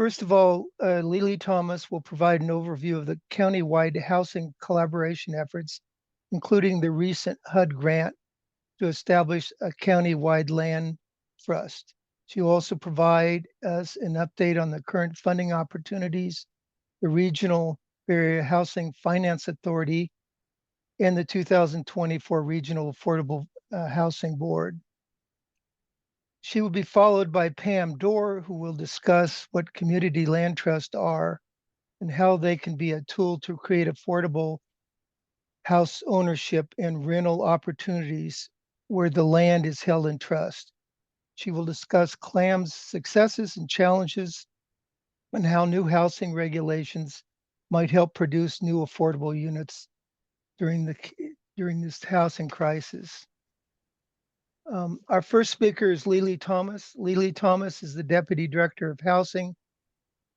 First of all, Leelee Thomas will provide an overview of the countywide housing collaboration efforts, including the recent HUD grant to establish a countywide land trust. She will also provide us an update on the current funding opportunities, the Regional Area Housing Finance Authority, and the 2024 Regional Affordable Housing Board. She will be followed by Pam Dorr, who will discuss what community land trusts are and how they can be a tool to create affordable house ownership and rental opportunities where the land is held in trust. She will discuss CLAM's successes and challenges and how new housing regulations might help produce new affordable units during this housing crisis. Our first speaker is Leelee Thomas. Leelee Thomas is the Deputy Director of Housing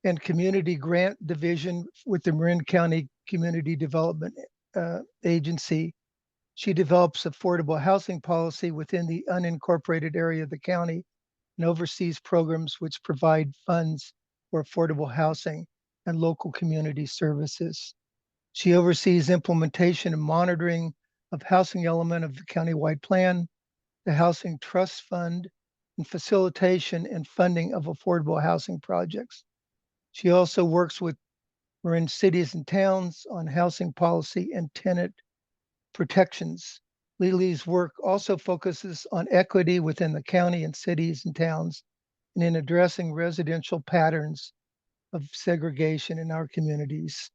and Community Grant Division with the Marin County Community Development Agency. She develops affordable housing policy within the unincorporated area of the county and oversees programs which provide funds for affordable housing and local community services. She oversees implementation and monitoring of housing element of the countywide plan, the Housing Trust Fund, and facilitation and funding of affordable housing projects. She also works with Marin cities and towns on housing policy and tenant protections. Leelee's work also focuses on equity within the county and cities and towns and in addressing residential patterns of segregation in our communities.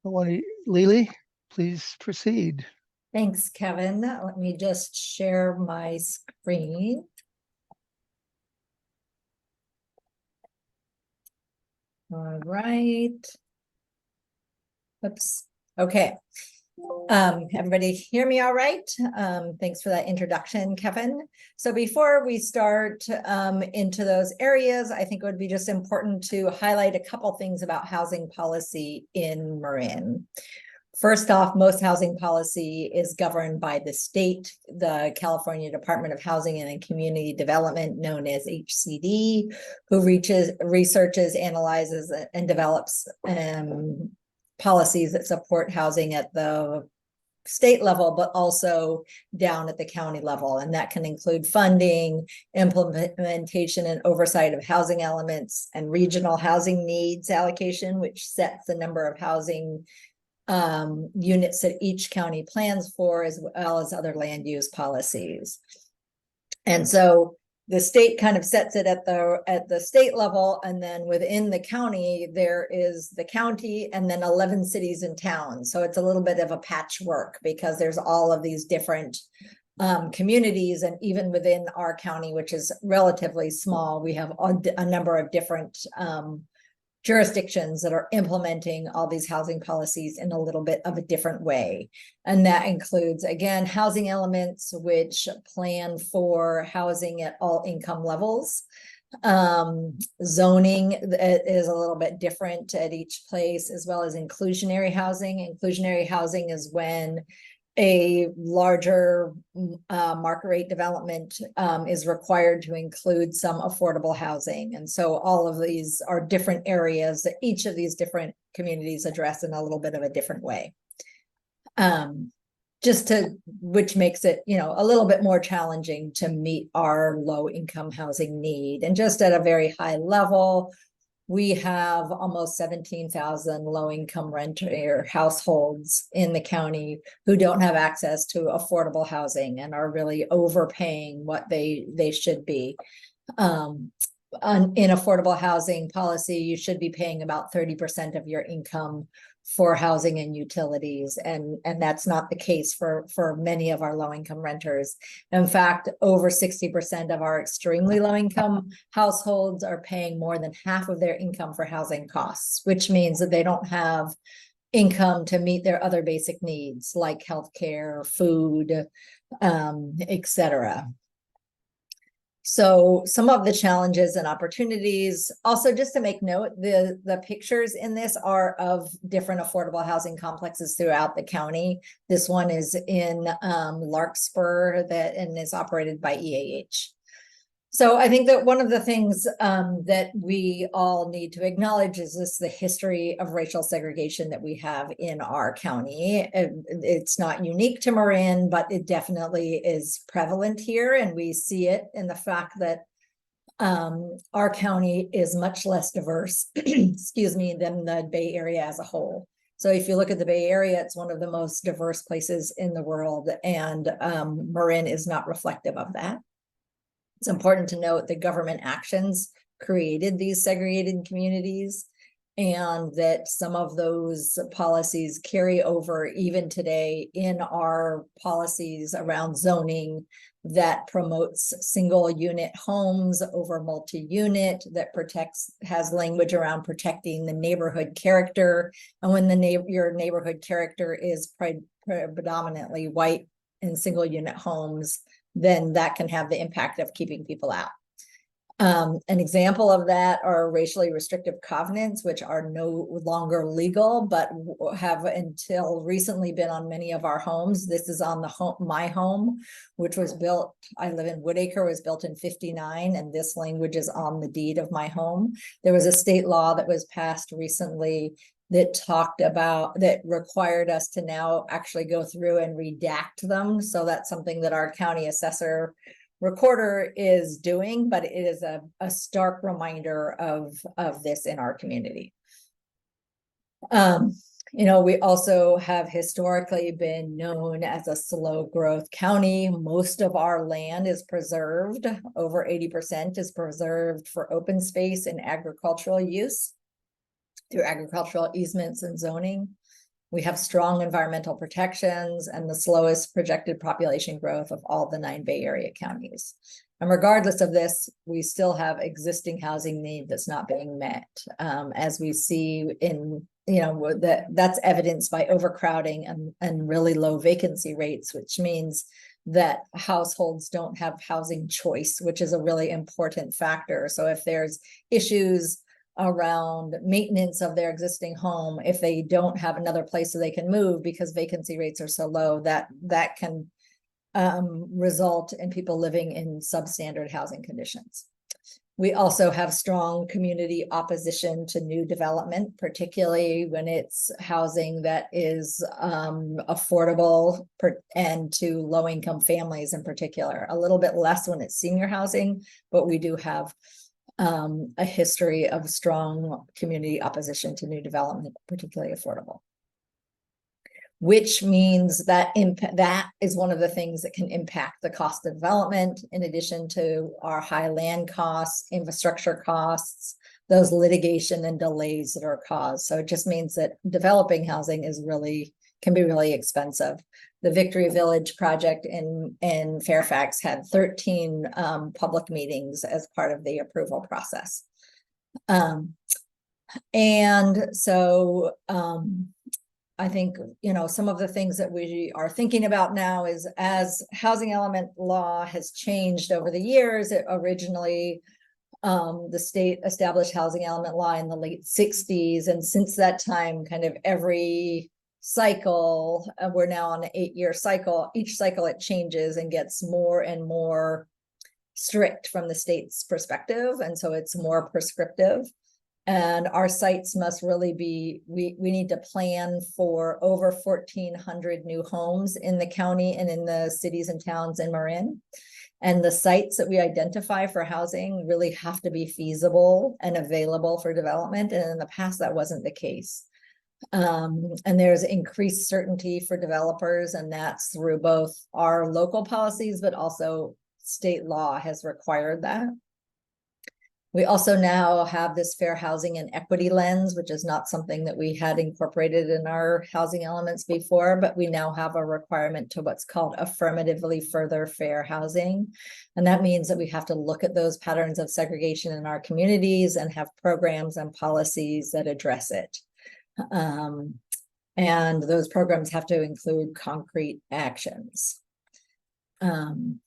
Leelee, please proceed. Thanks, Kevin. Let me just share my screen. All right. Oops. Okay. Everybody hear me all right? Thanks for that introduction, Kevin. So before we start into those areas, I think it would be just important to highlight a couple things about housing policy in Marin. First off, most housing policy is governed by the state, the California Department of Housing and Community Development, known as HCD, who researches, analyzes, and develops policies that support housing at the state level, but also down at the county level. And that can include funding, implementation and oversight of housing elements, and regional housing needs allocation, which sets the number of housing units that each county plans for, as well as other land use policies. And so the state kind of sets it at the state level, and then within the county there is the county and then 11 cities and towns. So it's a little bit of a patchwork because there's all of these different communities, and even within our county, which is relatively small, we have a number of different jurisdictions that are implementing all these housing policies in a little bit of a different way. And that includes, again, housing elements, which plan for housing at all income levels. Zoning is a little bit different at each place, as well as inclusionary housing. Inclusionary housing is when a larger market rate development is required to include some affordable housing. And so all of these are different areas that each of these different communities address in a little bit of a different way. Which makes it, a little bit more challenging to meet our low income housing need. And just at a very high level, we have almost 17,000 low-income renter households in the county who don't have access to affordable housing and are really overpaying what they should be. In affordable housing policy, you should be paying about 30% of your income for housing and utilities, and that's not the case for many of our low-income renters. In fact, over 60% of our extremely low-income households are paying more than half of their income for housing costs, which means that they don't have income to meet their other basic needs like healthcare, food, etc. So some of the challenges and opportunities, also just to make note, the pictures in this are of different affordable housing complexes throughout the county. This one is in Larkspur and is operated by EAH. So I think that one of the things that we all need to acknowledge is the history of racial segregation that we have in our county. It's not unique to Marin, but it definitely is prevalent here. And we see it in the fact that our county is much less diverse, excuse me, than the Bay Area as a whole. So if you look at the Bay Area, it's one of the most diverse places in the world, and Marin is not reflective of that. It's important to note that government actions created these segregated communities, and that some of those policies carry over even today in our policies around zoning that promotes single unit homes over multi-unit, that has language around protecting the neighborhood character. And when your neighborhood character is predominantly white and single unit homes, then that can have the impact of keeping people out. An example of that are racially restrictive covenants, which are no longer legal, but have until recently been on many of our homes. This is on my home, which was built, I live in Woodacre, was built in '59, and this language is on the deed of my home. There was a state law that was passed recently that required us to now actually go through and redact them. So that's something that our county assessor recorder is doing, but it is a stark reminder of this in our community. We also have historically been known as a slow growth county. Most of our land is preserved. Over 80% is preserved for open space and agricultural use through agricultural easements and zoning. We have strong environmental protections and the slowest projected population growth of all the 9 Bay Area counties. And regardless of this, we still have existing housing need that's not being met. As we see in, that's evidenced by overcrowding and really low vacancy rates, which means that households don't have housing choice, which is a really important factor. So if there's issues around maintenance of their existing home, if they don't have another place so they can move because vacancy rates are so low, that can result in people living in substandard housing conditions. We also have strong community opposition to new development, particularly when it's housing that is affordable and to low-income families in particular. A little bit less when it's senior housing, but we do have a history of strong community opposition to new development, particularly affordable. Which means that that is one of the things that can impact the cost of development, in addition to our high land costs, infrastructure costs, those litigation and delays that are caused. So it just means that developing housing can be really expensive. The Victory Village project in Fairfax had 13 public meetings as part of the approval process. And so I think, some of the things that we are thinking about now is, as housing element law has changed over the years, it originally, the state established housing element law in the late 60s. And since that time, kind of every cycle, we're now on an 8-year cycle. Each cycle it changes and gets more and more strict from the state's perspective. And so it's more prescriptive. And our sites must really be, we need to plan for over 1,400 new homes in the county and in the cities and towns in Marin. And the sites that we identify for housing really have to be feasible and available for development. And in the past, that wasn't the case. And there's increased certainty for developers, and that's through both our local policies, but also state law has required that. We also now have this fair housing and equity lens, which is not something that we had incorporated in our housing elements before, but we now have a requirement to what's called affirmatively further fair housing. And that means that we have to look at those patterns of segregation in our communities and have programs and policies that address it. And those programs have to include concrete actions. And,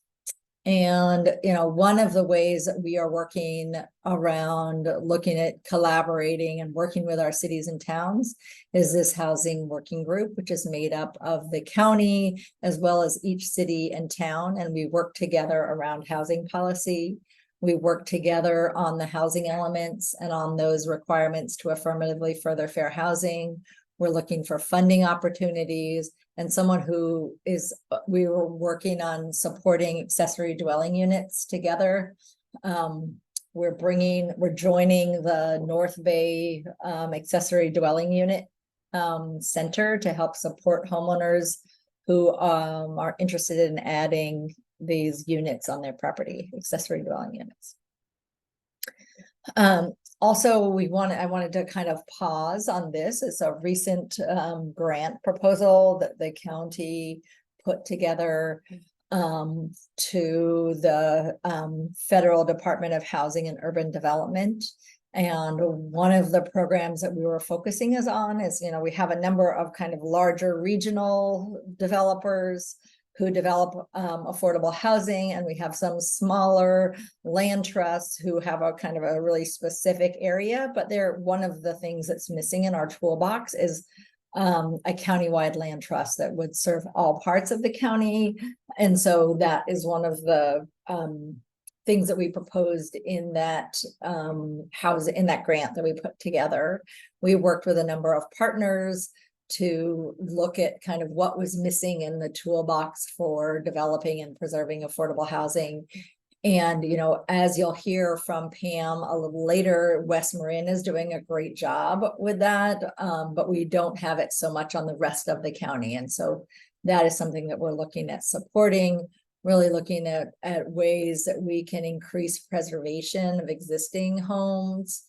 one of the ways that we are working around looking at collaborating and working with our cities and towns is this housing working group, which is made up of the county as well as each city and town. And we work together around housing policy. We work together on the housing elements and on those requirements to affirmatively further fair housing. We're looking for funding opportunities, and someone who is, we were working on supporting accessory dwelling units together. We're joining the North Bay accessory dwelling unit center to help support homeowners who are interested in adding these units on their property, accessory dwelling units. Also, I wanted to kind of pause on this. It's a recent grant proposal that the county put together to the Federal Department of Housing and Urban Development. And one of the programs that we were focusing on is, you know, we have a number of kind of larger regional developers who develop affordable housing, and we have some smaller land trusts who have a kind of a really specific area. But they're, one of the things that's missing in our toolbox is a countywide land trust that would serve all parts of the county. And so that is one of the things that we proposed in that in that grant that we put together. We worked with a number of partners to look at kind of what was missing in the toolbox for developing and preserving affordable housing. And, you know, as you'll hear from Pam a little later, West Marin is doing a great job with that, but we don't have it so much on the rest of the county. And so that is something that we're looking at supporting, really looking at ways that we can increase preservation of existing homes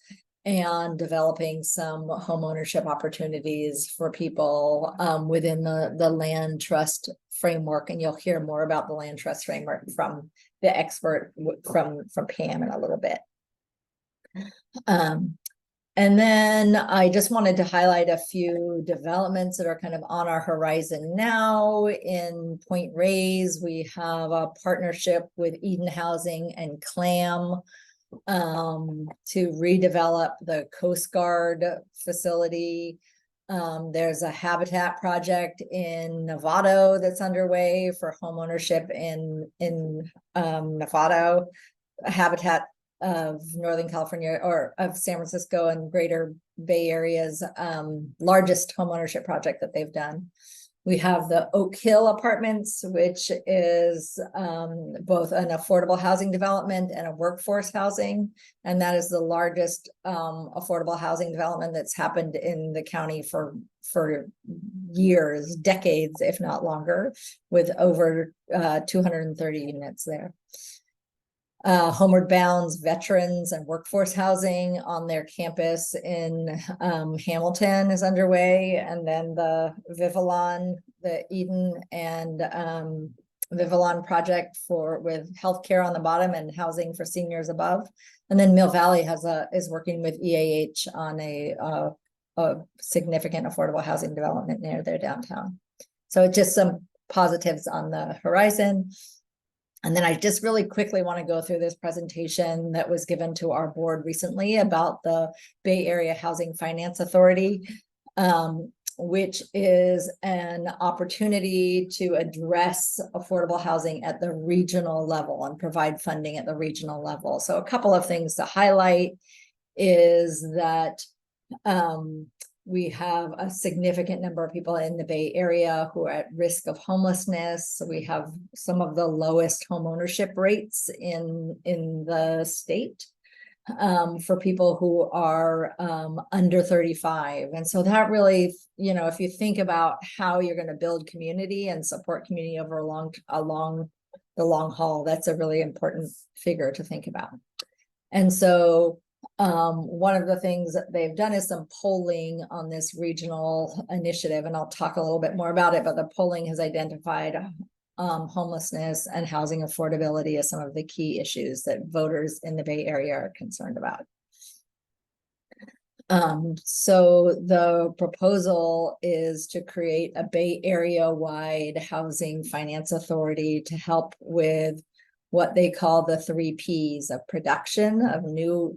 and developing some home ownership opportunities for people within the land trust framework. And you'll hear more about the land trust framework from the expert from Pam in a little bit. And then I just wanted to highlight a few developments that are kind of on our horizon now. In Point Reyes, we have a partnership with Eden Housing and CLAM to redevelop the Coast Guard facility. There's a habitat project in Novato that's underway for homeownership in Novato, a habitat of Northern California or of San Francisco and Greater Bay Area's largest homeownership project that they've done. We have the Oak Hill Apartments, which is both an affordable housing development and a workforce housing. And that is the largest affordable housing development that's happened in the county for years, decades, if not longer, with over 230 units there. Homeward Bound's veterans and workforce housing on their campus in Hamilton is underway, and then the Vivalon, the Eden and Vivalon project with healthcare on the bottom and housing for seniors above. And then Mill Valley is working with EAH on a significant affordable housing development near their downtown. So just some positives on the horizon. And then I just really quickly want to go through this presentation that was given to our board recently about the Bay Area Housing Finance Authority, which is an opportunity to address affordable housing at the regional level and provide funding at the regional level. So a couple of things to highlight is that we have a significant number of people in the Bay Area who are at risk of homelessness. So we have some of the lowest home ownership rates in the state for people who are under 35. And so that really, you know, if you think about how you're going to build community and support community over along the long haul, that's a really important figure to think about. And so one of the things that they've done is some polling on this regional initiative, and I'll talk a little bit more about it, but the polling has identified homelessness and housing affordability as some of the key issues that voters in the Bay Area are concerned about. So the proposal is to create a Bay Area-wide housing finance authority to help with what they call the 3 Ps of production of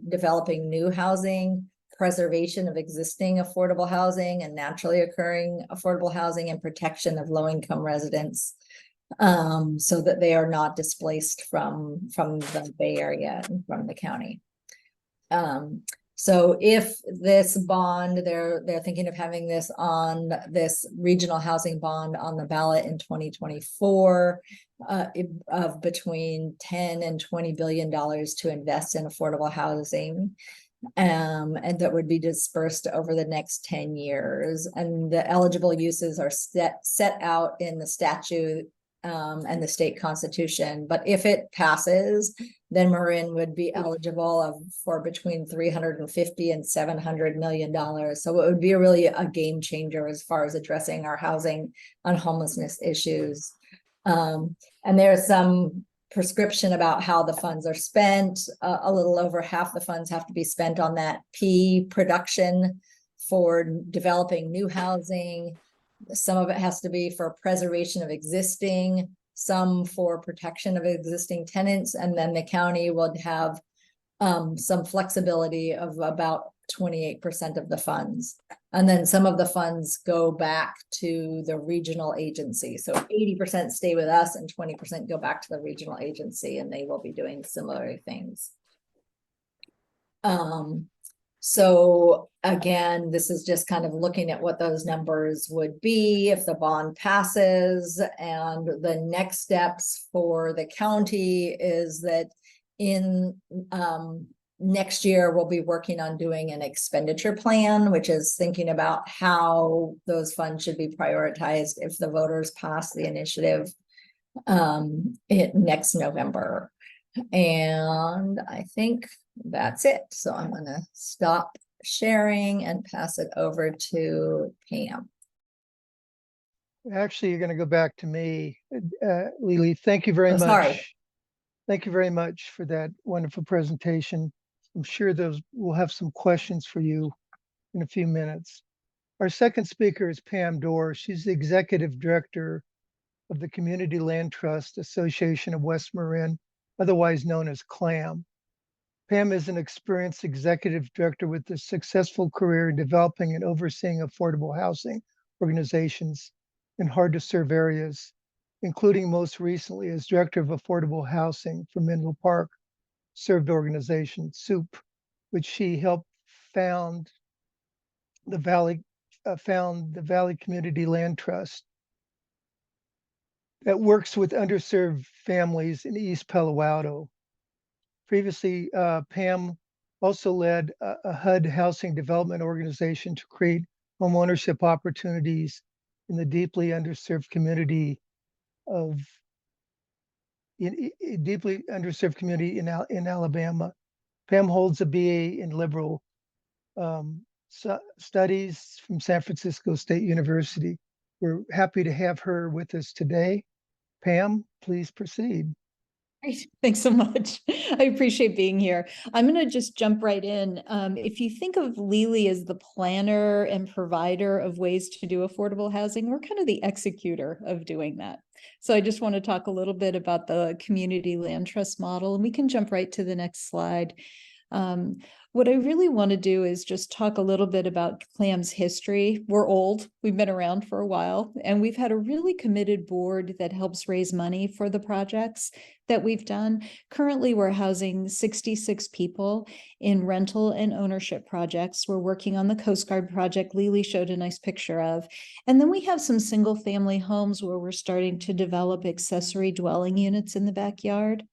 developing new housing, preservation of existing affordable housing and naturally occurring affordable housing, and protection of low-income residents so that they are not displaced from the Bay Area and from the county. So if this bond, they're thinking of having this on this regional housing bond on the ballot in 2024 of between 10 and $20 billion to invest in affordable housing. And that would be dispersed over the next 10 years. And the eligible uses are set out in the statute and the state constitution. But if it passes, then Marin would be eligible for between $350 and $700 million. So it would be really a game changer as far as addressing our housing and homelessness issues. And there's some prescription about how the funds are spent. A little over half the funds have to be spent on that P production for developing new housing. Some of it has to be for preservation of existing, some for protection of existing tenants, and then the county would have some flexibility of about 28% of the funds. And then some of the funds go back to the regional agency. So 80% stay with us and 20% go back to the regional agency, and they will be doing similar things. So again, this is just kind of looking at what those numbers would be if the bond passes. And the next steps for the county is that in next year, we'll be working on doing an expenditure plan, which is thinking about how those funds should be prioritized if the voters pass the initiative next November. And I think that's it. So I'm going to stop sharing and pass it over to Pam. Actually, you're going to go back to me. Leelee, thank you very much. Sorry. Thank you very much for that wonderful presentation. I'm sure we'll have some questions for you in a few minutes. Our second speaker is Pam Dorr. She's the Executive Director of the Community Land Trust Association of West Marin, otherwise known as CLAM. Pam is an experienced executive director with a successful career in developing and overseeing affordable housing organizations in hard-to-serve areas, including most recently as Director of Affordable Housing for Menlo Park served organization, SOUP, which she helped found the Valley Community Land Trust that works with underserved families in East Palo Alto. Previously, Pam also led a HUD housing development organization to create homeownership opportunities in the deeply underserved community in Alabama. Pam holds a BA in liberal studies from San Francisco State University. We're happy to have her with us today. Pam, please proceed. Great. Thanks so much. I appreciate being here. I'm going to just jump right in. If you think of Leelee as the planner and provider of ways to do affordable housing, we're kind of the executor of doing that. So I just want to talk a little bit about the community land trust model, and we can jump right to the next slide. What I really want to do is just talk a little bit about CLAM's history. We're old, we've been around for a while, and we've had a really committed board that helps raise money for the projects that we've done. Currently, we're housing 66 people in rental and ownership projects. We're working on the Coast Guard project Leelee showed a nice picture of. And then we have some single family homes where we're starting to develop accessory dwelling units in the backyard.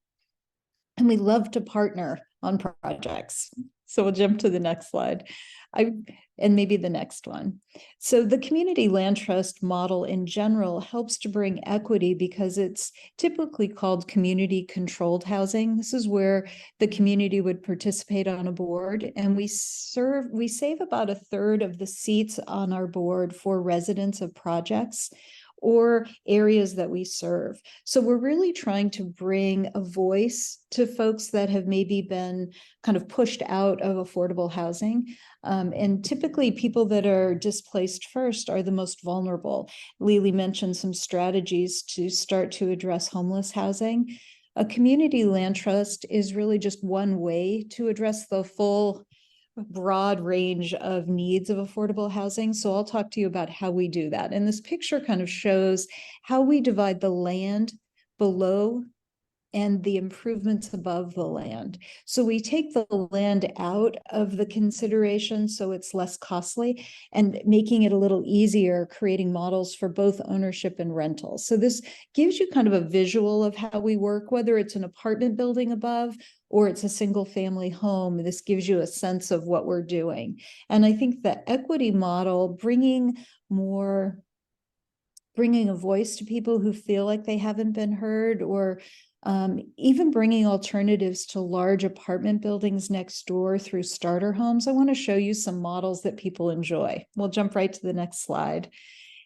And we love to partner on projects. So we'll jump to the next slide. And maybe the next one. So the community land trust model in general helps to bring equity because it's typically called community controlled housing. This is where the community would participate on a board, and we save about a third of the seats on our board for residents of projects or areas that we serve. So we're really trying to bring a voice to folks that have maybe been kind of pushed out of affordable housing. And typically people that are displaced first are the most vulnerable. Leelee mentioned some strategies to start to address homeless housing. A community land trust is really just one way to address the full broad range of needs of affordable housing. So I'll talk to you about how we do that. And this picture kind of shows how we divide the land below and the improvements above the land. So we take the land out of the consideration so it's less costly, and making it a little easier, creating models for both ownership and rental. So this gives you kind of a visual of how we work, whether it's an apartment building above or it's a single family home. This gives you a sense of what we're doing. And I think the equity model, bringing a voice to people who feel like they haven't been heard, or even bringing alternatives to large apartment buildings next door through starter homes. I want to show you some models that people enjoy. We'll jump right to the next slide.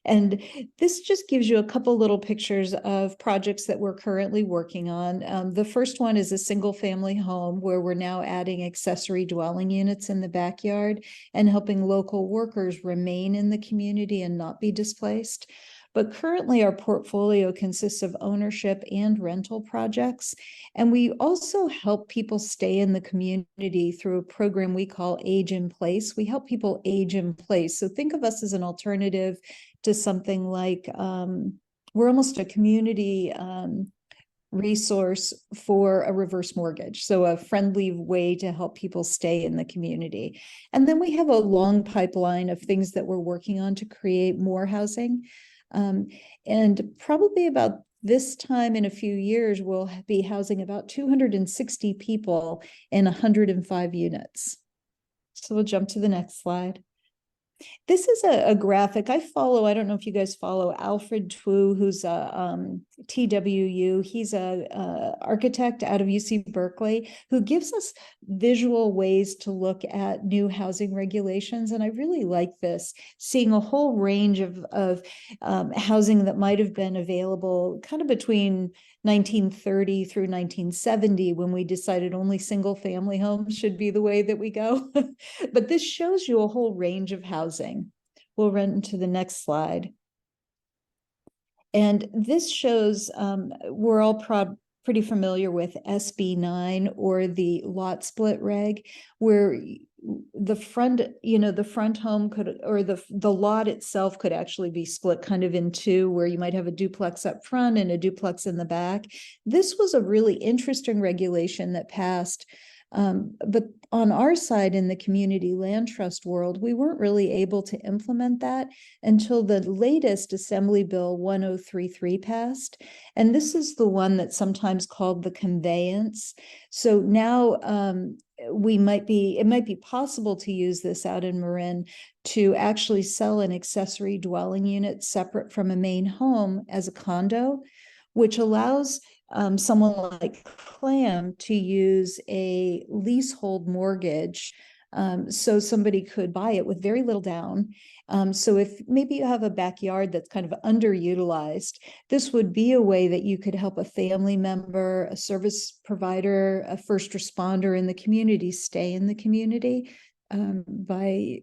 And this just gives you a couple little pictures of projects that we're currently working on. The first one is a single family home where we're now adding accessory dwelling units in the backyard and helping local workers remain in the community and not be displaced. But currently our portfolio consists of ownership and rental projects. And we also help people stay in the community through a program we call Age in Place. We help people age in place. So think of us as an alternative to something like, we're almost a community resource for a reverse mortgage. So a friendly way to help people stay in the community. And then we have a long pipeline of things that we're working on to create more housing. And probably about this time in a few years, we'll be housing about 260 people in 105 units. So we'll jump to the next slide. This is a graphic I follow. I don't know if you guys follow Alfred Twu, who's a TWU. He's a architect out of UC Berkeley, who gives us visual ways to look at new housing regulations. And I really like this, seeing a whole range of housing that might have been available kind of between 1930 through 1970, when we decided only single family homes should be the way that we go. But this shows you a whole range of housing. We'll run to the next slide. And this shows, we're all pretty familiar with SB 9 or the lot split reg, where the front, the front home could, or the lot itself could actually be split kind of in two, where you might have a duplex up front and a duplex in the back. This was a really interesting regulation that passed. But on our side in the community land trust world, we weren't really able to implement that until the latest Assembly Bill 1033 passed. And this is the one that's sometimes called the conveyance. So now it might be possible to use this out in Marin to actually sell an accessory dwelling unit separate from a main home as a condo, which allows someone like CLAM to use a leasehold mortgage. So somebody could buy it with very little down. So if maybe you have a backyard that's kind of underutilized, this would be a way that you could help a family member, a service provider, a first responder in the community stay in the community by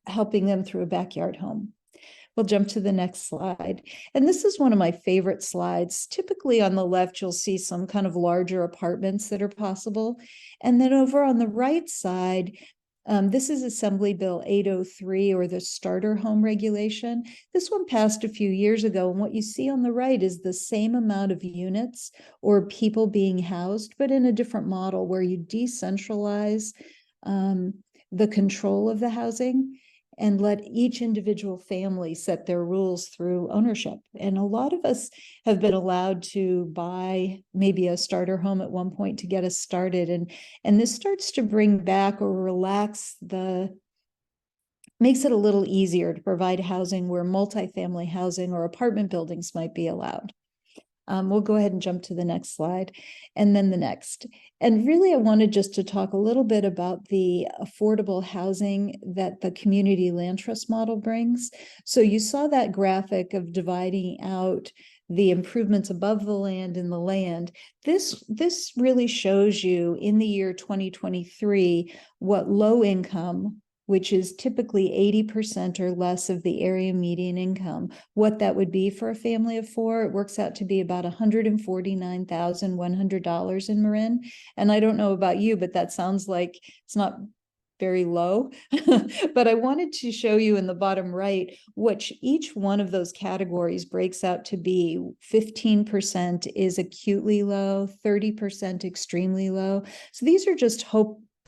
helping them through a backyard home. We'll jump to the next slide. And this is one of my favorite slides. Typically on the left, you'll see some kind of larger apartments that are possible. And then over on the right side, this is Assembly Bill 803, or the starter home regulation. This one passed a few years ago. And what you see on the right is the same amount of units or people being housed, but in a different model where you decentralize the control of the housing and let each individual family set their rules through ownership. And a lot of us have been allowed to buy maybe a starter home at one point to get us started. And this starts to bring back or relax makes it a little easier to provide housing where multifamily housing or apartment buildings might be allowed. We'll go ahead and jump to the next slide and then the next. And really, I wanted just to talk a little bit about the affordable housing that the community land trust model brings. So you saw that graphic of dividing out the improvements above the land and the land. This really shows you in the year 2023 what low income, which is typically 80% or less of the area median income, what that would be for a family of four. It works out to be about $149,100 in Marin. And I don't know about you, but that sounds like it's not very low, but I wanted to show you in the bottom right, which each one of those categories breaks out to be. 15% is acutely low, 30% extremely low. So these are just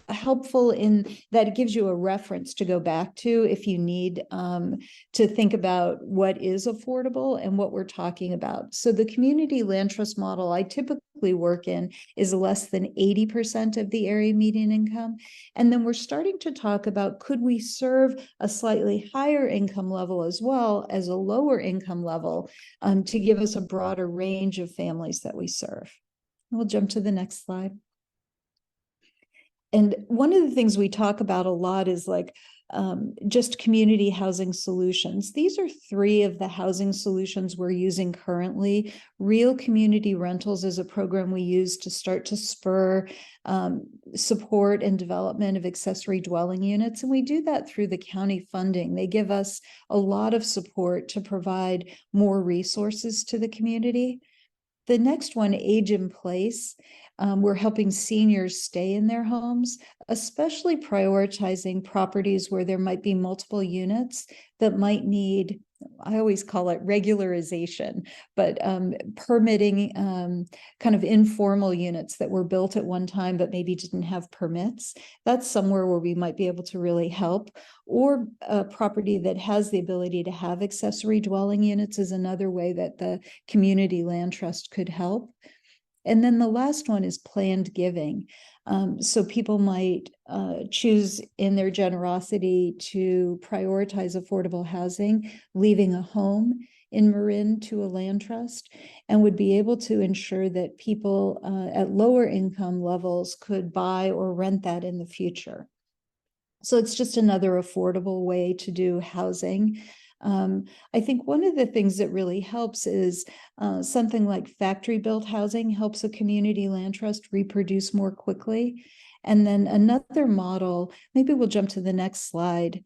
helpful in that it gives you a reference to go back to if you need to think about what is affordable and what we're talking about. So the community land trust model I typically work in is less than 80% of the area median income. And then we're starting to talk about, could we serve a slightly higher income level as well as a lower income level to give us a broader range of families that we serve. We'll jump to the next slide. And one of the things we talk about a lot is like just community housing solutions. These are 3 of the housing solutions we're using currently. Real Community Rentals is a program we use to start to spur support and development of accessory dwelling units. And we do that through the county funding. They give us a lot of support to provide more resources to the community. The next one, Age in Place. We're helping seniors stay in their homes, especially prioritizing properties where there might be multiple units that might need, I always call it regularization, but permitting kind of informal units that were built at one time but maybe didn't have permits. That's somewhere where we might be able to really help. Or a property that has the ability to have accessory dwelling units is another way that the community land trust could help. And then the last one is planned giving. So people might choose in their generosity to prioritize affordable housing, leaving a home in Marin to a land trust, and would be able to ensure that people at lower income levels could buy or rent that in the future. So it's just another affordable way to do housing. I think one of the things that really helps is something like factory-built housing helps a community land trust reproduce more quickly. And then another model, maybe we'll jump to the next slide,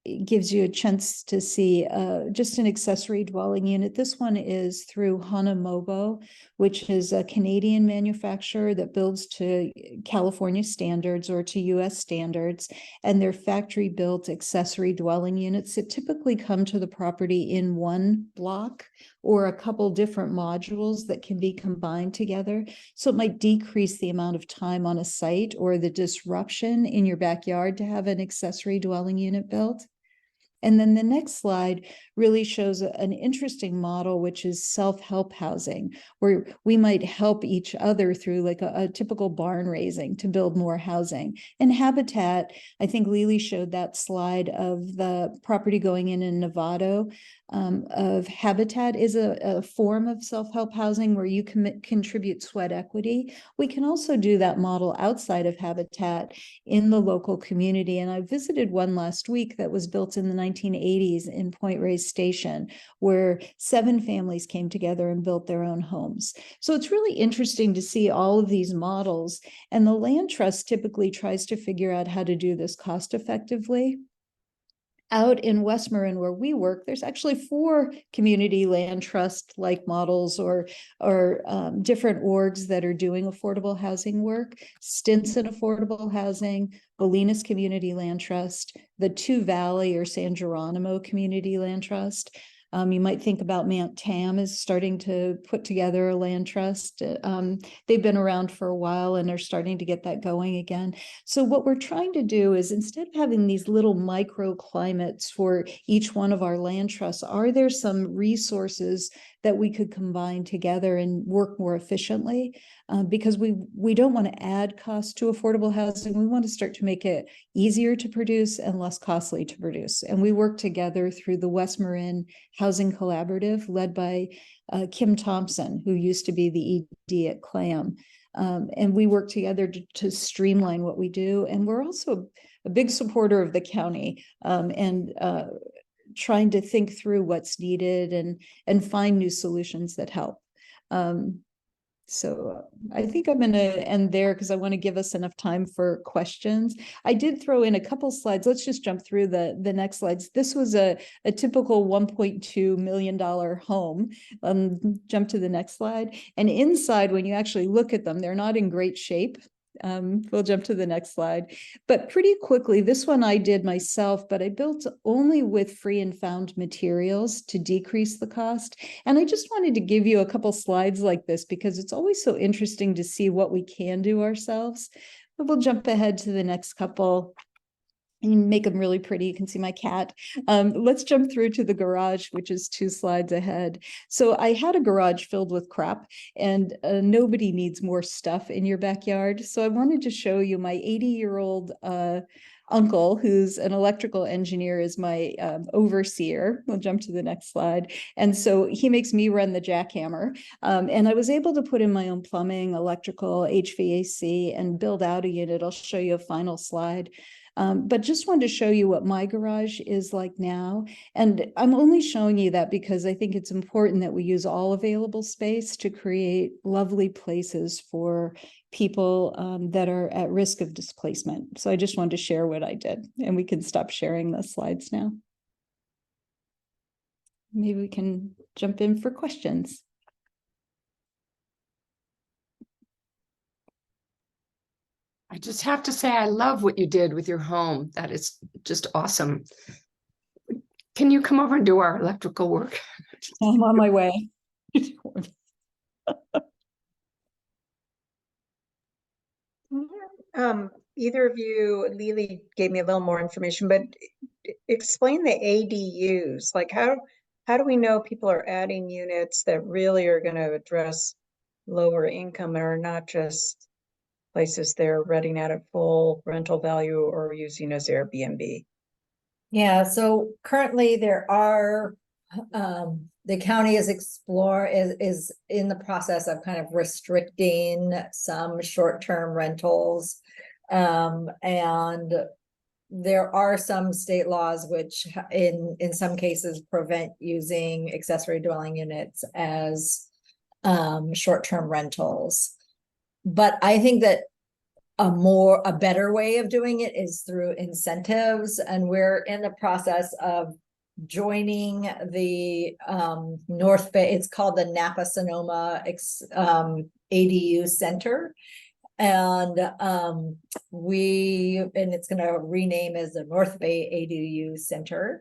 it gives you a chance to see just an accessory dwelling unit. This one is through Hanamobo, which is a Canadian manufacturer that builds to California standards or to US standards, and they're factory-built accessory dwelling units that typically come to the property in one block or a couple different modules that can be combined together. So it might decrease the amount of time on a site or the disruption in your backyard to have an accessory dwelling unit built. And then the next slide really shows an interesting model, which is self-help housing, where we might help each other through like a typical barn raising to build more housing. And Habitat, I think Leelee showed that slide of the property going in Novato of Habitat is a form of self-help housing where you contribute sweat equity. We can also do that model outside of Habitat in the local community. And I visited one last week that was built in the 1980s in Point Reyes Station, where 7 families came together and built their own homes. So it's really interesting to see all of these models. And the land trust typically tries to figure out how to do this cost effectively. Out in West Marin, where we work, there's actually 4 community land trust-like models or different orgs that are doing affordable housing work. Stinson Affordable Housing, Bolinas Community Land Trust, the Two Valley or San Geronimo Community Land Trust. You might think about Mount Tam is starting to put together a land trust. They've been around for a while and are starting to get that going again. So what we're trying to do is, instead of having these little microclimates for each one of our land trusts, are there some resources that we could combine together and work more efficiently? Because we don't want to add cost to affordable housing. We want to start to make it easier to produce and less costly to produce. And we work together through the West Marin Housing Collaborative, led by Kim Thompson, who used to be the ED at CLAM. And we work together to streamline what we do. And we're also a big supporter of the county and trying to think through what's needed and find new solutions that help. So I think I'm going to end there because I want to give us enough time for questions. I did throw in a couple slides. Let's just jump through the next slides. This was a typical $1.2 million home. Jump to the next slide. And inside, when you actually look at them, they're not in great shape. We'll jump to the next slide. But pretty quickly, this one I did myself, but I built only with free and found materials to decrease the cost. And I just wanted to give you a couple slides like this because it's always so interesting to see what we can do ourselves. But we'll jump ahead to the next couple. And make them really pretty. You can see my cat. Let's jump through to the garage, which is 2 slides ahead. So I had a garage filled with crap, and nobody needs more stuff in your backyard. So I wanted to show you my 80-year-old uncle, who's an electrical engineer, is my overseer. We'll jump to the next slide. And so he makes me run the jackhammer. And I was able to put in my own plumbing, electrical, HVAC, and build out a unit. I'll show you a final slide. But just wanted to show you what my garage is like now. And I'm only showing you that because I think it's important that we use all available space to create lovely places for people that are at risk of displacement. So I just wanted to share what I did, and we can stop sharing the slides now. Maybe we can jump in for questions. I just have to say, I love what you did with your home. That is just awesome. Can you come over and do our electrical work? I'm on my way. Either of you, Leelee gave me a little more information, but explain the ADUs. Like how do we know people are adding units that really are going to address lower income and are not just places they're renting out at full rental value or using as Airbnb? Yeah, so currently there are, the county is in the process of kind of restricting some short-term rentals. And there are some state laws which in some cases prevent using accessory dwelling units as short-term rentals. But I think that a better way of doing it is through incentives, and we're in the process of joining the North Bay. It's called the Napa Sonoma ADU Center, and it's going to rename as the North Bay ADU Center,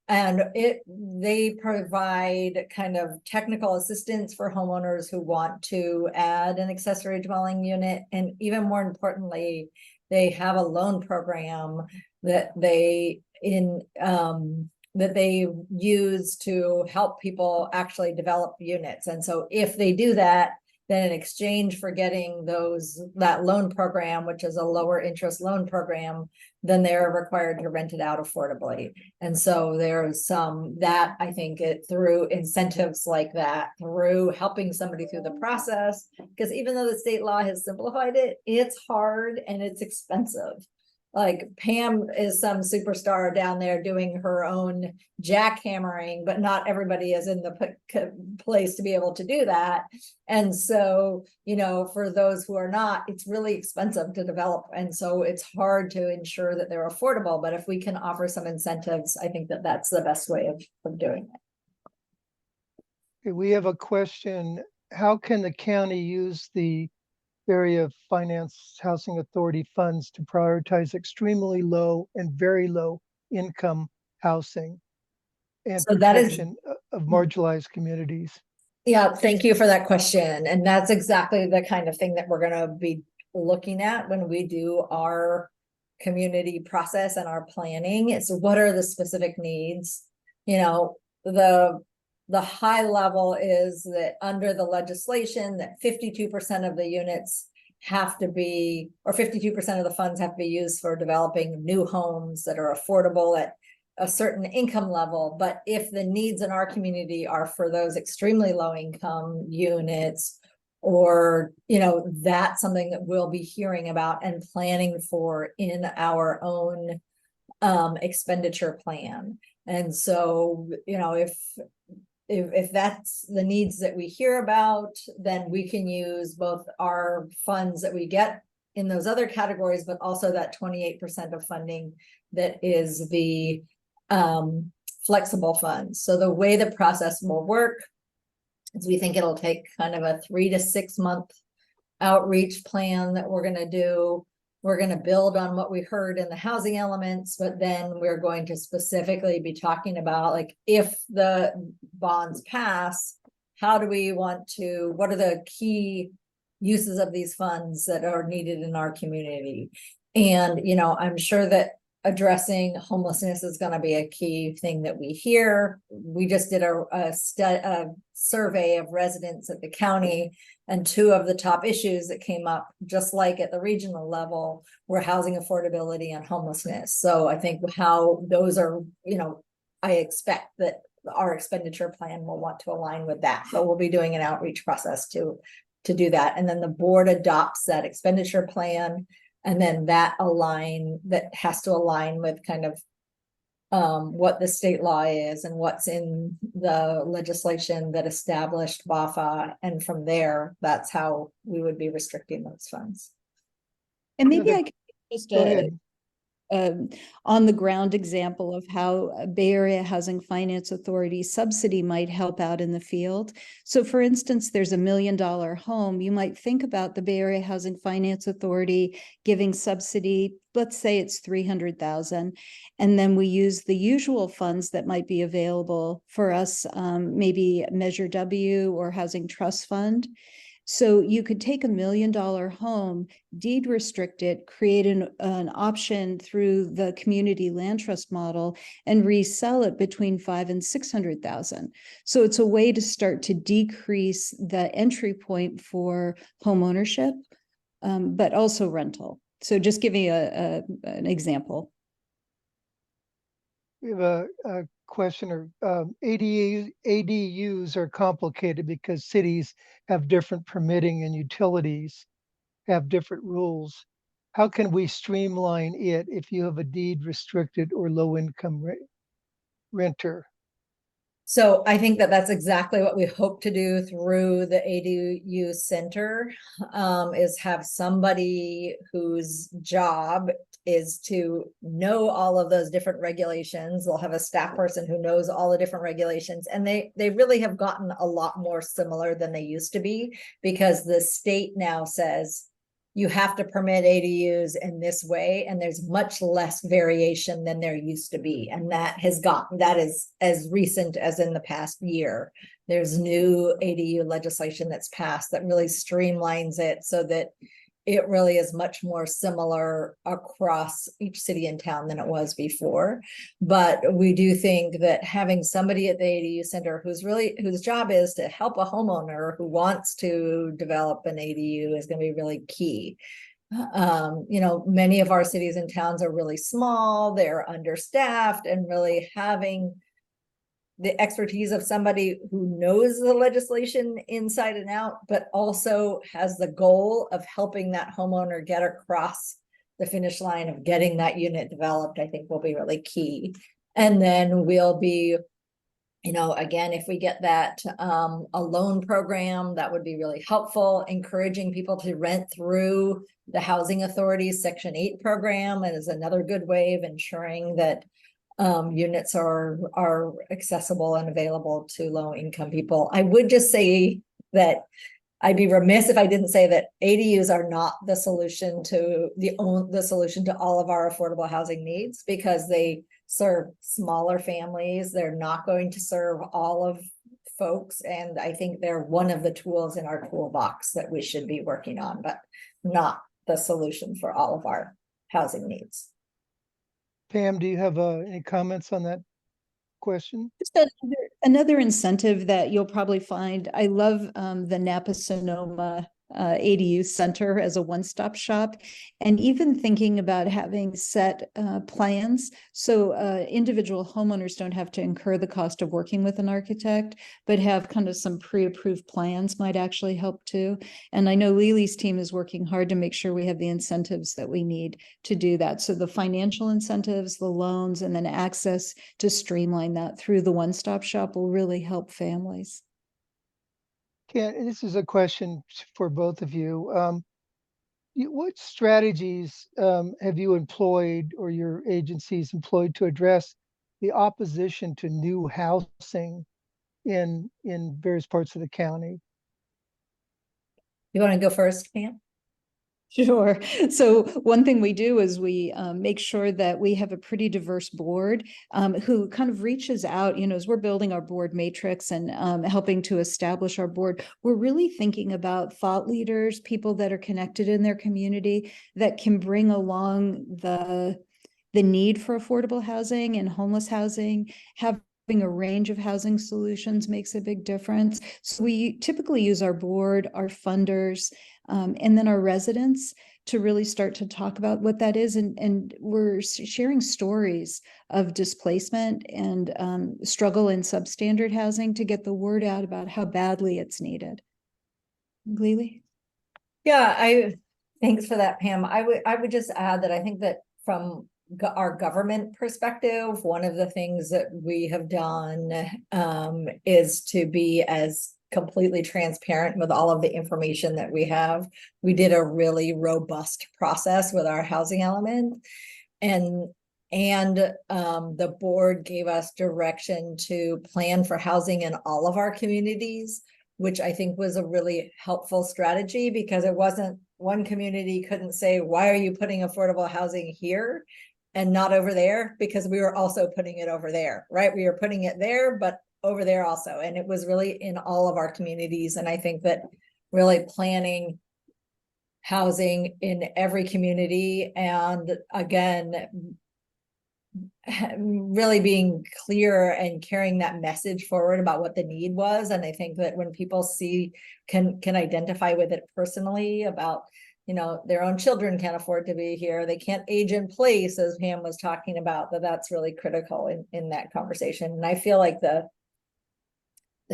and they provide kind of technical assistance for homeowners who want to add an accessory dwelling unit, and even more importantly, they have a loan program that they use to help people actually develop units. And so if they do that, then in exchange for getting that loan program, which is a lower interest loan program, then they're required to rent it out affordably. And so there's that I think through incentives like that, through helping somebody through the process, because even though the state law has simplified it, it's hard and it's expensive. Like Pam is some superstar down there doing her own jackhammering, but not everybody is in the place to be able to do that. And so, for those who are not, it's really expensive to develop. And so it's hard to ensure that they're affordable. But if we can offer some incentives, I think that that's the best way of doing it. Okay, we have a question. How can the county use the area finance housing authority funds to prioritize extremely low and very low income housing and So that is protection of marginalized communities? Yeah, thank you for that question. And that's exactly the kind of thing that we're going to be looking at when we do our community process and our planning. It's what are the specific needs? The high level is that under the legislation that 52% of the units have to be, or 52% of the funds have to be used for developing new homes that are affordable at a certain income level. But if the needs in our community are for those extremely low income units, or, that's something that we'll be hearing about and planning for in our own expenditure plan. And so, if that's the needs that we hear about, then we can use both our funds that we get in those other categories, but also that 28% of funding that is the flexible funds. So the way the process will work is we think it'll take kind of a 3 to 6 month outreach plan that we're gonna do. We're gonna build on what we heard in the housing elements, but then we're going to specifically be talking about, like, if the bonds pass, how do we want to, what are the key uses of these funds that are needed in our community? And, you know, I'm sure that addressing homelessness is going to be a key thing that we hear. We just did a survey of residents at the county, and two of the top issues that came up, just like at the regional level, were housing affordability and homelessness. So I think how those are, you know, I expect that our expenditure plan will want to align with that, but we'll be doing an outreach process to do that. And then the board adopts that expenditure plan, and then that has to align with kind of what the state law is and what's in the legislation that established BAHFA. And from there, that's how we would be restricting those funds. And maybe Another- I could just Go ahead. on the ground example of how a Bay Area Housing Finance Authority subsidy might help out in the field. So for instance, there's $1 million home. You might think about the Bay Area Housing Finance Authority giving subsidy, let's say it's $300,000. And then we use the usual funds that might be available for us, maybe Measure W or Housing Trust Fund. So you could take $1 million home, deed restrict it, create an option through the community land trust model, and resell it between $500,000 and $600,000. So it's a way to start to decrease the entry point for home ownership, but also rental. So just giving an example. We have a question, or ADUs are complicated because cities have different permitting and utilities have different rules. How can we streamline it if you have a deed restricted or low income renter? So I think that that's exactly what we hope to do through the ADU center, is have somebody whose job is to know all of those different regulations. We'll have a staff person who knows all the different regulations, and they really have gotten a lot more similar than they used to be, because the state now says you have to permit ADUs in this way, and there's much less variation than there used to be. And that is as recent as in the past year. There's new ADU legislation that's passed that really streamlines it so that it really is much more similar across each city and town than it was before. But we do think that having somebody at the ADU center whose job is to help a homeowner who wants to develop an ADU is going to be really key. You know, many of our cities and towns are really small, they're understaffed, and really having the expertise of somebody who knows the legislation inside and out, but also has the goal of helping that homeowner get across the finish line of getting that unit developed, I think will be really key. And then we'll be, you know, again, if we get that a loan program, that would be really helpful. Encouraging people to rent through the Housing Authority's Section 8 program is another good way of ensuring that units are accessible and available to low income people. I would just say that I'd be remiss if I didn't say that ADUs are not the solution to the solution to all of our affordable housing needs, because they serve smaller families. They're not going to serve all of folks, and I think they're one of the tools in our toolbox that we should be working on, but not the solution for all of our housing needs. Pam, do you have any comments on that question? Just another incentive that you'll probably find. I love the Napa Sonoma ADU center as a one-stop shop, and even thinking about having set plans so individual homeowners don't have to incur the cost of working with an architect, but have kind of some pre-approved plans might actually help too. And I know Leelee's team is working hard to make sure we have the incentives that we need to do that. So the financial incentives, the loans, and then access to streamline that through the one-stop shop will really help families. This is a question for both of you. What strategies have you employed, or your agencies employed, to address the opposition to new housing in various parts of the county? You want to go first, Pam? Sure. So one thing we do is we make sure that we have a pretty diverse board who kind of reaches out, as we're building our board matrix and helping to establish our board, we're really thinking about thought leaders, people that are connected in their community that can bring along the need for affordable housing and homeless housing. Having a range of housing solutions makes a big difference. So we typically use our board, our funders, and then our residents to really start to talk about what that is. And we're sharing stories of displacement and struggle in substandard housing to get the word out about how badly it's needed. Leelee? Yeah, thanks for that, Pam. I would just add that I think that from our government perspective, one of the things that we have done is to be as completely transparent with all of the information that we have. We did a really robust process with our housing element, and the board gave us direction to plan for housing in all of our communities, which I think was a really helpful strategy, because it wasn't one community couldn't say, why are you putting affordable housing here and not over there? Because we were also putting it over there, right? We were putting it there, but over there also. And it was really in all of our communities. And I think that really planning housing in every community, and again, really being clear and carrying that message forward about what the need was. And I think that when people can identify with it personally about, their own children can't afford to be here, they can't age in place, as Pam was talking about, that's really critical in that conversation. And I feel like the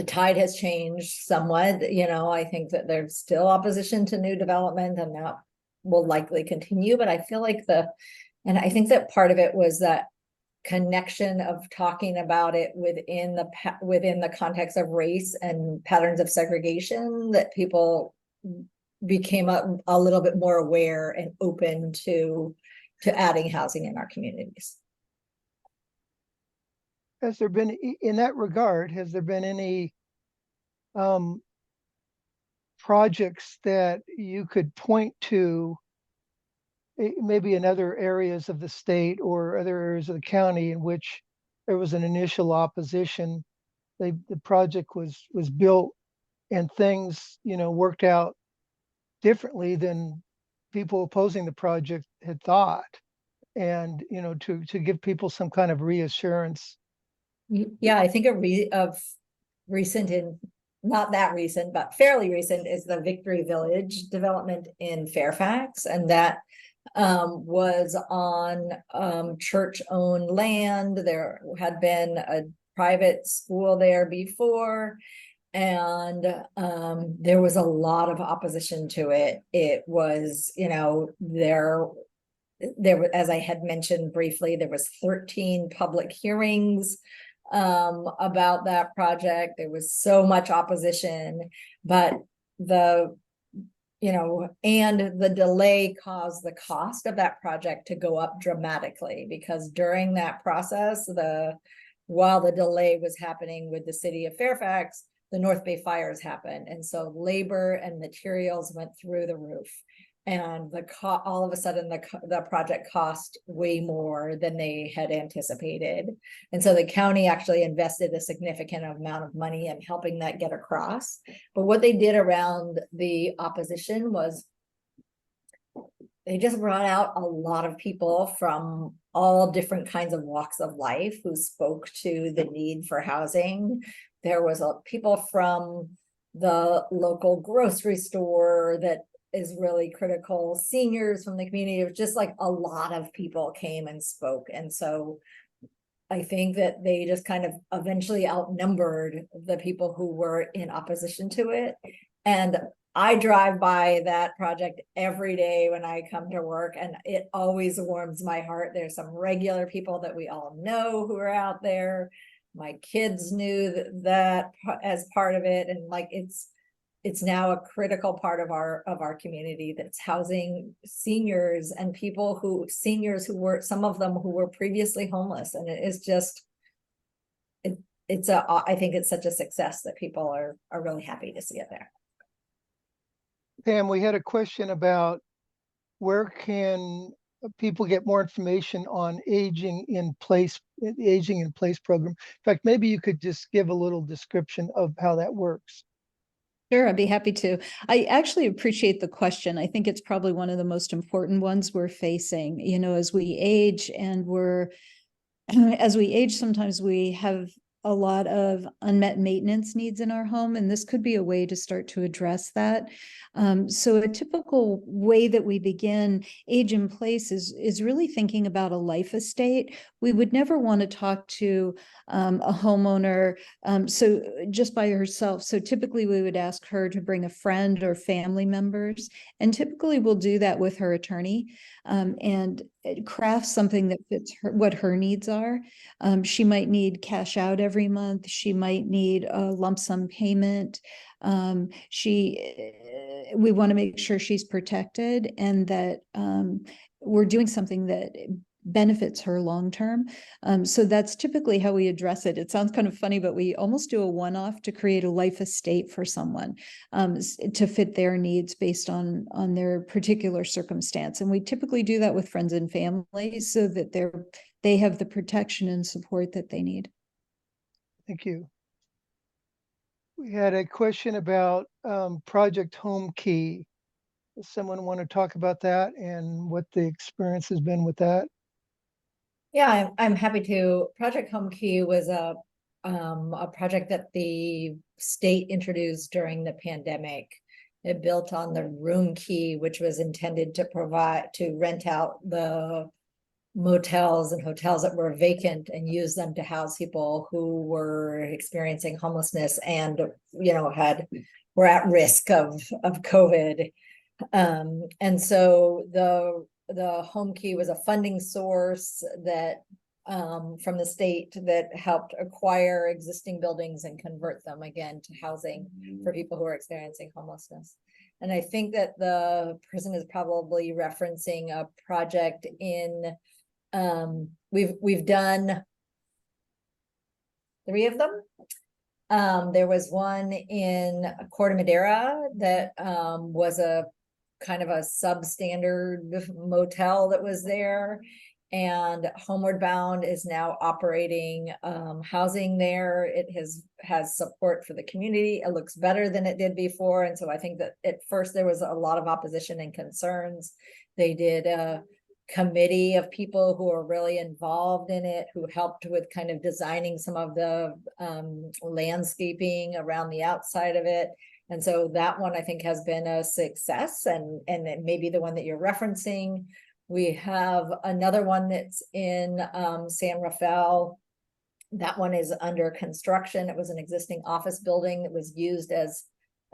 tide has changed somewhat. I think that there's still opposition to new development, and that will likely continue. But I feel like and I think that part of it was that connection of talking about it within the context of race and patterns of segregation, that people became a little bit more aware and open to adding housing in our communities. Has there been, in that regard, has there been any projects that you could point to, maybe in other areas of the state or other areas of the county, in which there was an initial opposition? The project was built and things, worked out differently than people opposing the project had thought, and to give people some kind of reassurance. Yeah, I think of recent, in not that recent, but fairly recent, is the Victory Village development in Fairfax. And that was on church-owned land. There had been a private school there before, and there was a lot of opposition to it. It was, there were, as I had mentioned briefly, there was 13 public hearings about that project. There was so much opposition, but and the delay caused the cost of that project to go up dramatically, because during that process, while the delay was happening with the city of Fairfax, the North Bay fires happened. And so labor and materials went through the roof. And all of a sudden, the project cost way more than they had anticipated. And so the county actually invested a significant amount of money in helping that get across. But what they did around the opposition was they just brought out a lot of people from all different kinds of walks of life who spoke to the need for housing. There was people from the local grocery store that is really critical, seniors from the community. It was just like a lot of people came and spoke. And so I think that they just kind of eventually outnumbered the people who were in opposition to it. And I drive by that project every day when I come to work, and it always warms my heart. There's some regular people that we all know who are out there. My kids knew that as part of it. And like, it's now a critical part of our community that's housing seniors and seniors who were, some of them who were previously homeless. And it is just, I think it's such a success that people are really happy to see it there. Pam, we had a question about where can people get more information on aging in place program. In fact, maybe you could just give a little description of how that works. Sure, I'd be happy to. I actually appreciate the question. I think it's probably one of the most important ones we're facing, you know, as we age and as we age, sometimes we have a lot of unmet maintenance needs in our home, and this could be a way to start to address that. So a typical way that we begin age in place is really thinking about a life estate. We would never want to talk to a homeowner so just by herself. So typically we would ask her to bring a friend or family members, and typically we'll do that with her attorney and craft something that fits what her needs are. She might need cash out every month. She might need a lump sum payment. We want to make sure she's protected and that we're doing something that benefits her long term. So that's typically how we address it. It sounds kind of funny, but we almost do a one-off to create a life estate for someone to fit their needs based on their particular circumstance. And we typically do that with friends and family so that they have the protection and support that they need. Thank you. We had a question about Project Home Key. Does someone want to talk about that and what the experience has been with that? Yeah, I'm happy to. Project Home Key was a project that the state introduced during the pandemic. It built on the room key, which was intended to rent out the motels and hotels that were vacant and use them to house people who were experiencing homelessness and, you know, were at risk of COVID. And so the Home Key was a funding source that from the state that helped acquire existing buildings and convert them again to housing for people who are experiencing homelessness. And I think that the person is probably referencing a project in we've done 3 of them. There was one in Corte Madera that was a kind of a substandard motel that was there, and Homeward Bound is now operating housing there. It has support for the community. It looks better than it did before, and so I think that at first there was a lot of opposition and concerns. They did a committee of people who are really involved in it, who helped with kind of designing some of the landscaping around the outside of it. And so that one I think has been a success, and it may be the one that you're referencing. We have another one that's in San Rafael. That one is under construction. It was an existing office building that was used as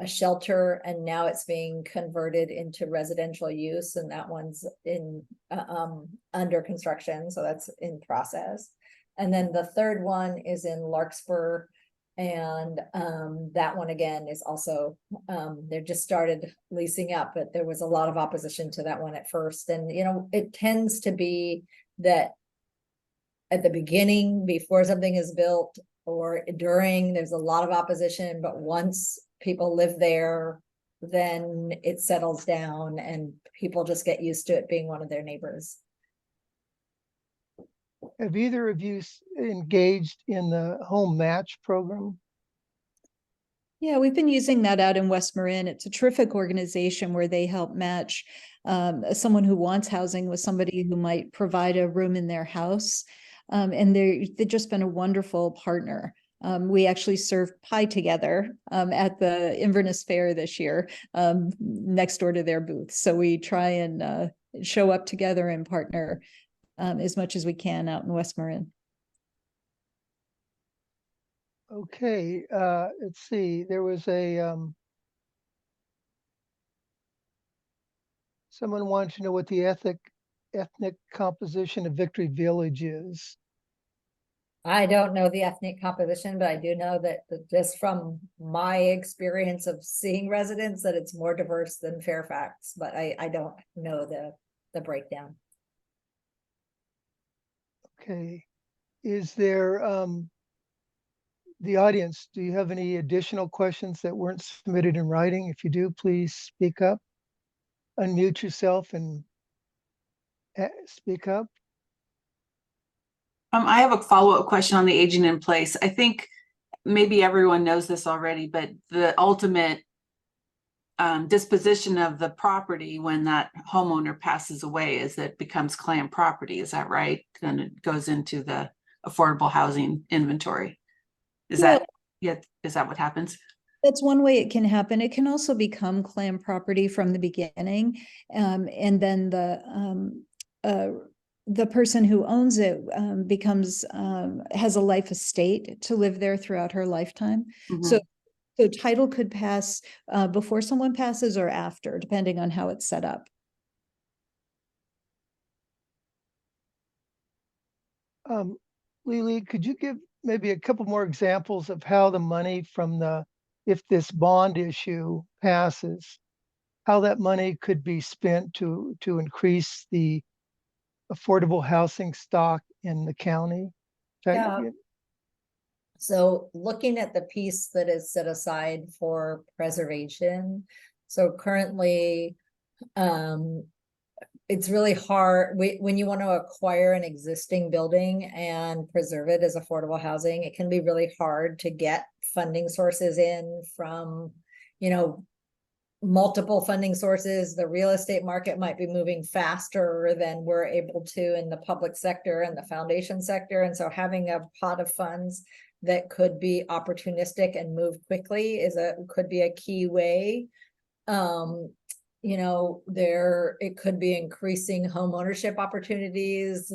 a shelter, and now it's being converted into residential use, and that one's in under construction, so that's in process. And then the third one is in Larkspur, and that one again is also they're just started leasing up, but there was a lot of opposition to that one at first. And you know, it tends to be that at the beginning, before something is built or during, there's a lot of opposition, but once people live there, then it settles down and people just get used to it being one of their neighbors. Have either of you engaged in the home match program? Yeah, we've been using that out in West Marin. It's a terrific organization where they help match someone who wants housing with somebody who might provide a room in their house. And they've just been a wonderful partner. We actually served pie together at the Inverness Fair this year, next door to their booth. So we try and show up together and partner as much as we can out in West Marin. Okay, let's see. There was a someone wanted to know what the ethnic composition of Victory Village is. I don't know the ethnic composition, but I do know that just from my experience of seeing residents, that it's more diverse than Fairfax, but I don't know the breakdown. Okay, is there the audience, do you have any additional questions that weren't submitted in writing? If you do, please speak up, unmute yourself and speak up. I have a follow-up question on the aging in place. I think maybe everyone knows this already, but the ultimate disposition of the property when that homeowner passes away is that it becomes CLAM property. Is that right? Then it goes into the affordable housing inventory. Is that what happens? That's one way it can happen. It can also become CLAM property from the beginning. And then the person who owns it becomes has a life estate to live there throughout her lifetime. Mhm. So title could pass before someone passes or after, depending on how it's set up. Leelee, could you give maybe a couple more examples of how the money from if this bond issue passes, how that money could be spent to increase the affordable housing stock in the county? Yeah. So looking at the piece that is set aside for preservation, so currently, it's really hard when you want to acquire an existing building and preserve it as affordable housing. It can be really hard to get funding sources in from, multiple funding sources. The real estate market might be moving faster than we're able to in the public sector and the foundation sector. And so having a pot of funds that could be opportunistic and move quickly could be a key way. It could be increasing home ownership opportunities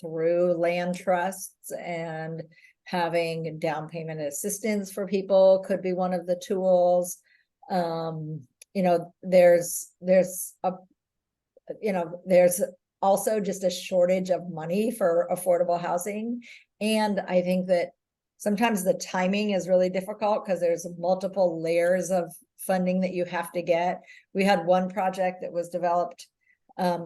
through land trusts, and having down payment assistance for people could be one of the tools. There's also just a shortage of money for affordable housing. And I think that sometimes the timing is really difficult because there's multiple layers of funding that you have to get. We had one project that was developed a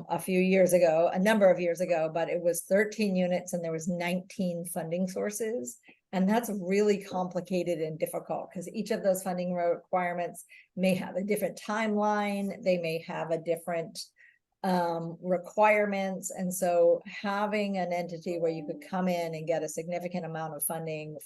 number of years ago, but it was 13 units and there was 19 funding sources. And that's really complicated and difficult because each of those funding requirements may have a different timeline. They may have a different requirements. And so having an entity where you could come in and get a significant amount of funding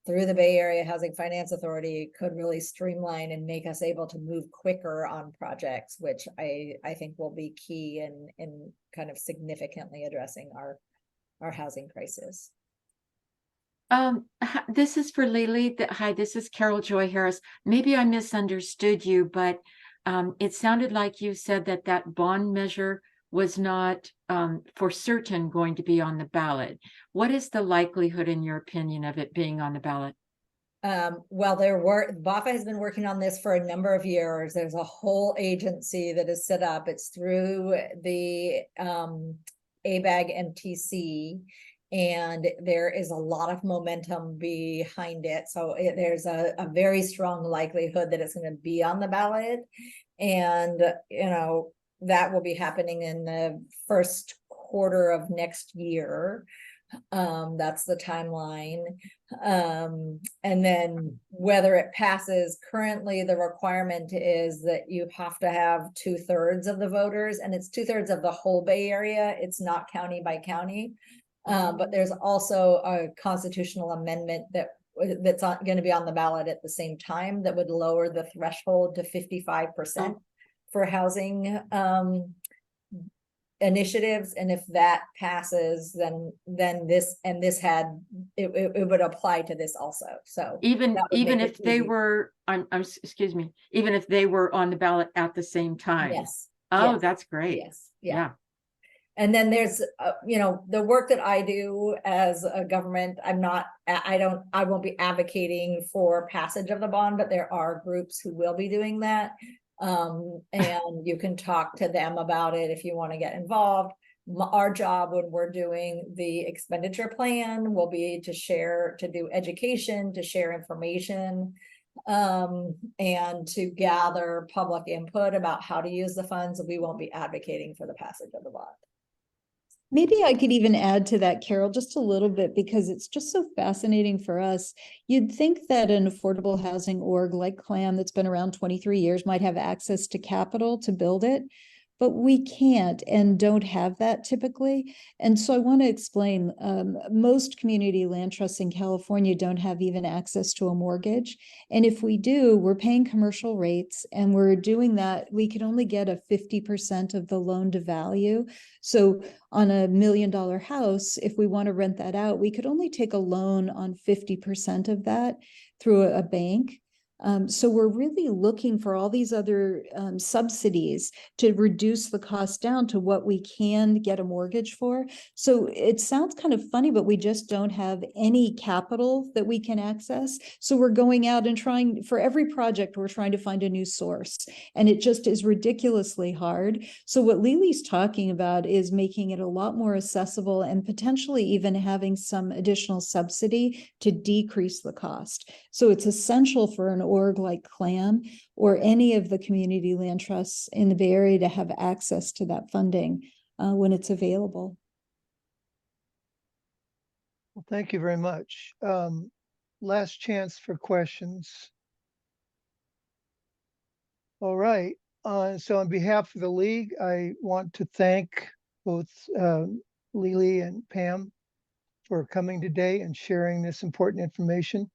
through the Bay Area Housing Finance Authority could really streamline and make us able to move quicker on projects, which I think will be key in kind of significantly addressing our housing crisis. This is for Leelee. Hi, this is Carol Joy Harris. Maybe I misunderstood you, but it sounded like you said that bond measure was not for certain going to be on the ballot. What is the likelihood, in your opinion, of it being on the ballot? Well, BAHFA has been working on this for a number of years. There's a whole agency that is set up. It's through the ABAG MTC. And there is a lot of momentum behind it. So there's a very strong likelihood that it's going to be on the ballot. And, that will be happening in the first quarter of next year. That's the timeline. And then whether it passes, currently the requirement is that you have to have 2/3 of the voters, and it's 2/3 of the whole Bay Area. It's not county by county. But there's also a constitutional amendment that's going to be on the ballot at the same time that would lower the threshold to 55% for housing initiatives. And if that passes, then it would apply to this also. So even if they were excuse me, even if they were on the ballot at the same time. Yes. Oh, yes. that's great. Yes. Yeah. And then there's, the work that I do as a government, I won't be advocating for passage of the bond, but there are groups who will be doing that. And you can talk to them about it if you want to get involved. Our job when we're doing the expenditure plan will be to do education, to share information, and to gather public input about how to use the funds. We won't be advocating for the passage of the bond. Maybe I could even add to that, Carol, just a little bit, because it's just so fascinating for us. You'd think that an affordable housing org like CLAM that's been around 23 years might have access to capital to build it, but we can't and don't have that typically. And so I want to explain, most community land trusts in California don't have even access to a mortgage. And if we do, we're paying commercial rates, and we're doing that. We can only get a 50% of the loan to value. So on a $1 million house, if we want to rent that out, we could only take a loan on 50% of that through a bank. So we're really looking for all these other subsidies to reduce the cost down to what we can get a mortgage for. So it sounds kind of funny, but we just don't have any capital that we can access. So we're going out and trying, for every project, we're trying to find a new source. And it just is ridiculously hard. So what Leelee's talking about is making it a lot more accessible and potentially even having some additional subsidy to decrease the cost. So it's essential for an org like CLAM or any of the community land trusts in the Bay Area to have access to that funding when it's available. Well, thank you very much. Last chance for questions. All right. So on behalf of the league, I want to thank both Leelee and Pam for coming today and sharing this important information.